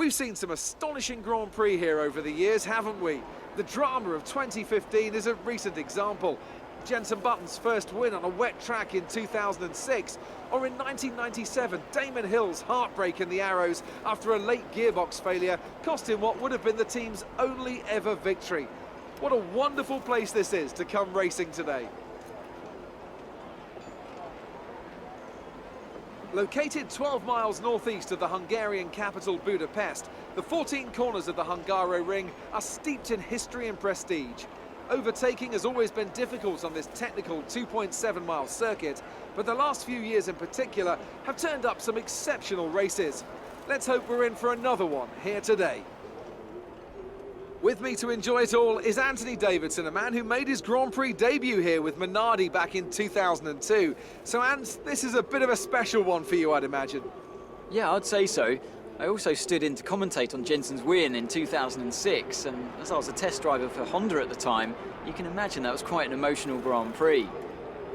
We've seen some astonishing Grand Prix here over the years, haven't we? The drama of 2015 is a recent example. Jenson Button's first win on a wet track in 2006, or in 1997, Damon Hill's heartbreak in the Arrows after a late gearbox failure cost him what would have been the team's only ever victory. What a wonderful place this is to come racing today. Located 12 miles northeast of the Hungarian capital Budapest, the 14 corners of the Hungaroring are steeped in history and prestige. Overtaking has always been difficult on this technical 2.7-mile circuit, but the last few years in particular have turned up some exceptional races. Let's hope we're in for another one here today. With me to enjoy it all is Anthony Davidson, a man who made his Grand Prix debut here with Minardi back in 2002. So, Ant, this is a bit of a special one for you, I'd imagine. Yeah, I'd say so. I also stood in to commentate on Jenson's win in 2006, and as I was a test driver for Honda at the time, you can imagine that was quite an emotional Grand Prix.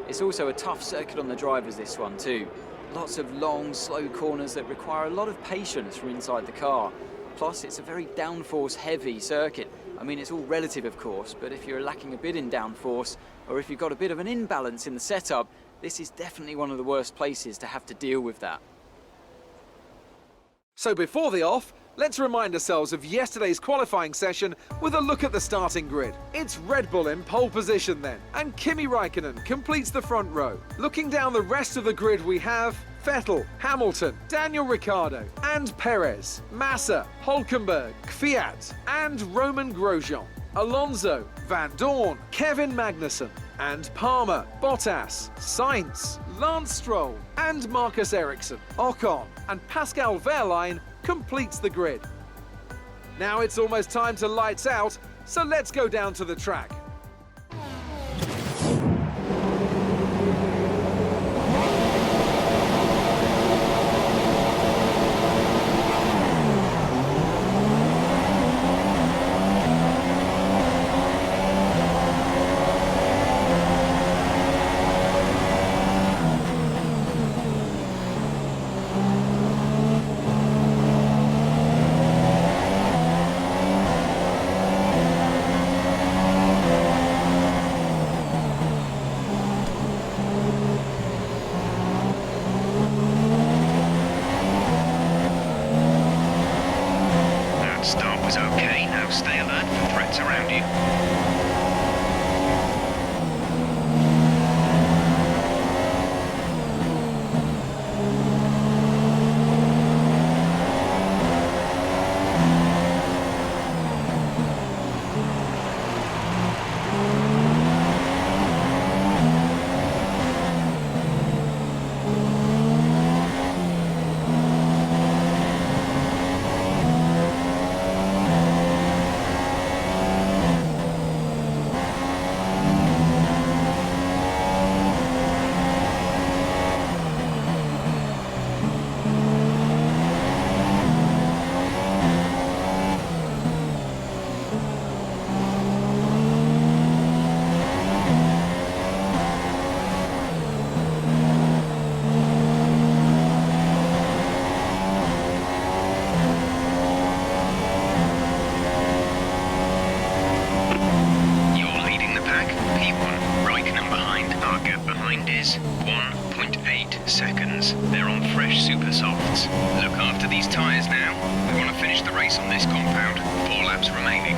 It's also a tough circuit on the drivers, this one too. Lots of long, slow corners that require a lot of patience from inside the car. Plus, it's a very downforce heavy circuit. I mean, it's all relative, of course, but if you're lacking a bit in downforce, or if you've got a bit of an imbalance in the setup, this is definitely one of the worst places to have to deal with that. So before the off, let's remind ourselves of yesterday's qualifying session with a look at the starting grid. It's Red Bull in pole position then, and Kimi Räikkönen completes the front row. Looking down the rest of the grid, we have Vettel, Hamilton, Daniel Ricciardo and Perez, Massa, Hülkenberg, Kvyat and Roman Grosjean, Alonso, Van Dorn, Kevin Magnussen and Palmer, Bottas, Sainz, Lance Stroll and Marcus Ericsson. Ocon and Pascal Wehrlein completes the grid. Now it's almost time to lights out, so let's go down to the track. Start was okay, now stay alert for threats around you. Is 1.8 seconds. They're on fresh super softs. Look after these tyres now. We want to finish the race on this compound. 4 laps remaining.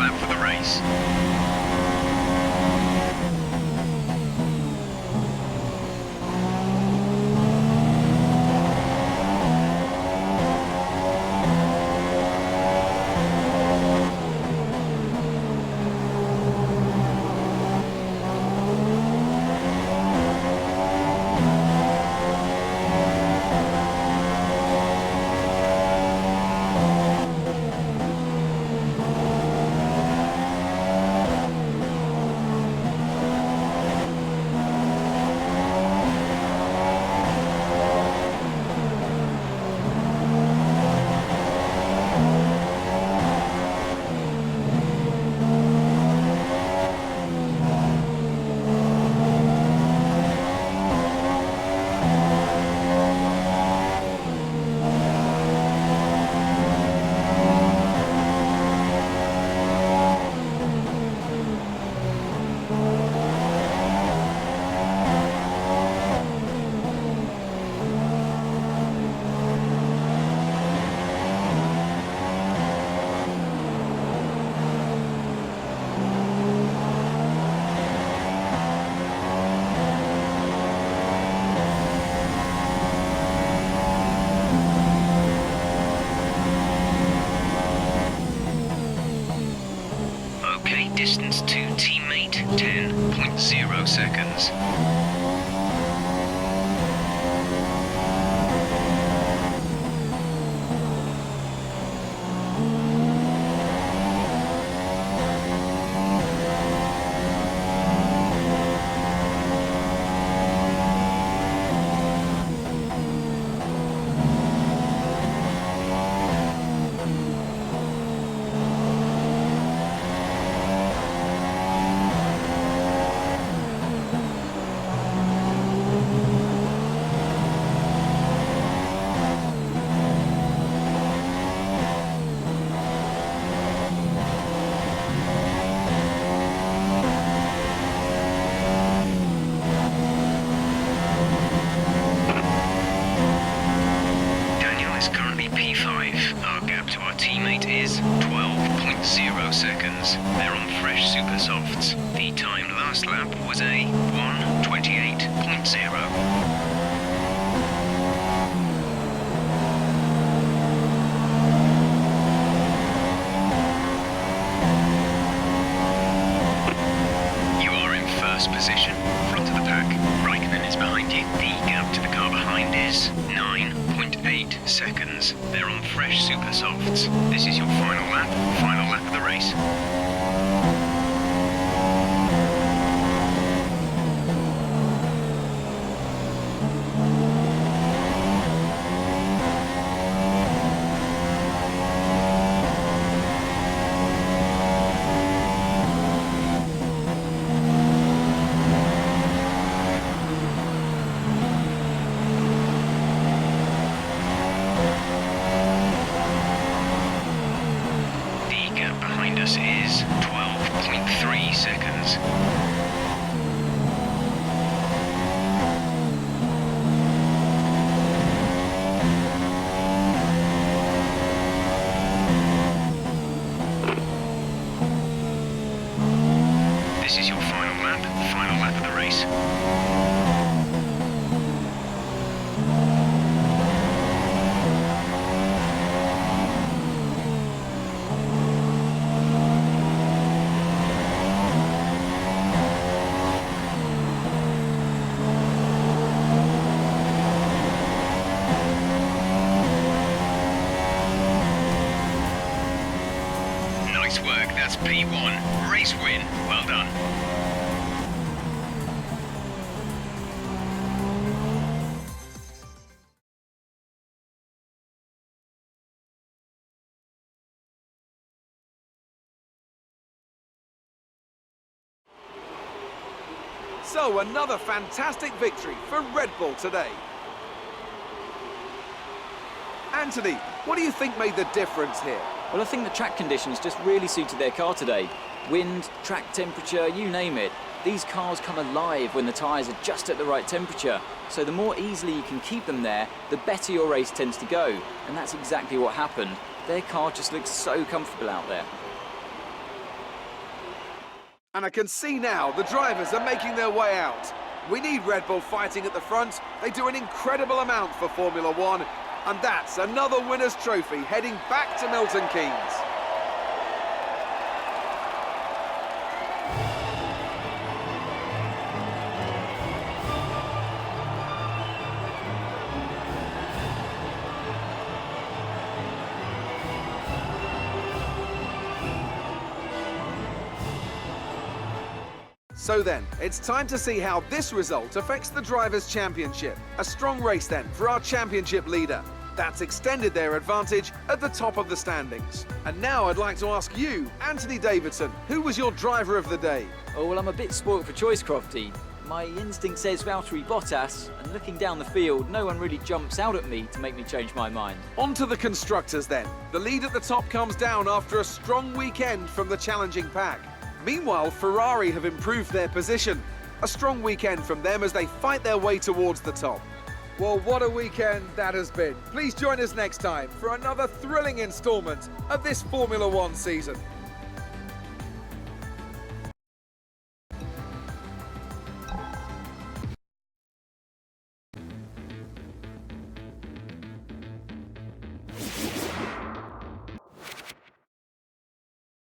lap for the race. Distance to teammate, 10.0 seconds. Is 12.0 seconds. They're on fresh super softs. The time last lap was a 1:28.0. You are in first position, front of the pack. Raikkonen is behind you. The gap to the car behind is 9.8 seconds. They're on fresh super softs. This is your final lap of the race. Is 12.3 seconds. This is your final lap of the race. Nice work, that's P1. Race win, well done. So another fantastic victory for Red Bull today. Anthony, what do you think made the difference here? Well, I think the track conditions just really suited their car today. Wind, track temperature, you name it. These cars come alive when the tyres are just at the right temperature. So the more easily you can keep them there, the better your race tends to go. And that's exactly what happened. Their car just looks so comfortable out there. And I can see now the drivers are making their way out. We need Red Bull fighting at the front. They do an incredible amount for Formula One. And that's another winner's trophy heading back to Milton Keynes. So then, it's time to see how this result affects the Drivers' Championship. A strong race then for our championship leader. That's extended their advantage at the top of the standings. And now I'd like to ask you, Anthony Davidson, who was your driver of the day? Oh, well, I'm a bit spoilt for choice, Crofty. My instinct says Valtteri Bottas, and looking down the field, no one really jumps out at me to make me change my mind. On to the constructors then. The lead at the top comes down after a strong weekend from the challenging pack. Meanwhile, Ferrari have improved their position. A strong weekend from them as they fight their way towards the top. Well, what a weekend that has been. Please join us next time for another thrilling instalment of this Formula One season.